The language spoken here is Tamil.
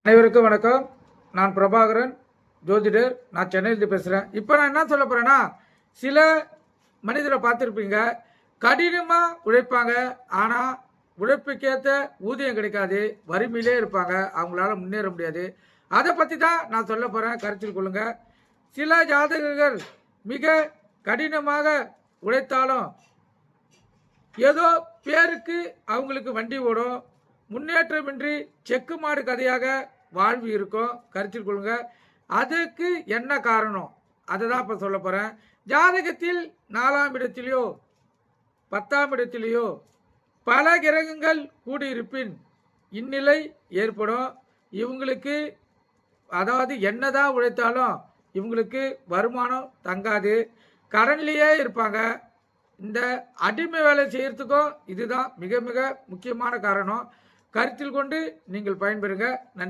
அனைவருக்கும் வணக்கம். நான் பிரபாகரன், ஜோதிடர். நான் சென்னையிலிருந்து பேசுகிறேன். இப்போ நான் என்ன சொல்ல போகிறேன்னா, சில மனிதரை பார்த்துருப்பீங்க, கடினமாக உழைப்பாங்க. ஆனால் உழைப்புக்கேற்ற ஊதியம் கிடைக்காது, வறுமையிலே இருப்பாங்க, அவங்களால முன்னேற முடியாது. அதை பற்றி தான் நான் சொல்ல போகிறேன், கருத்தில் கொள்ளுங்க. சில ஜாதகர்கள் மிக கடினமாக உழைத்தாலும் ஏதோ பேருக்கு அவங்களுக்கு வண்டி ஓடும், முன்னேற்றமின்றி செக்கு மாடு கதையாக வாழ்வு இருக்கும். கருத்தில் கொள்ளுங்க. அதுக்கு என்ன காரணம், அதை தான் இப்போ சொல்ல போகிறேன். ஜாதகத்தில் 4ஆம் இடத்திலேயோ 10ஆம் இடத்திலேயோ பல கிரகங்கள் கூடியிருப்பின் இந்நிலை ஏற்படும். இவங்களுக்கு அதாவது என்னதான் உழைத்தாலும் இவங்களுக்கு வருமானம் தங்காது, கடன்லேயே இருப்பாங்க. இந்த அடிமை வேலை செய்யறதுக்கும் இதுதான் மிக மிக முக்கியமான காரணம். கருத்தில் கொண்டு நீங்கள் பயன்பெறுங்க. நன்றி.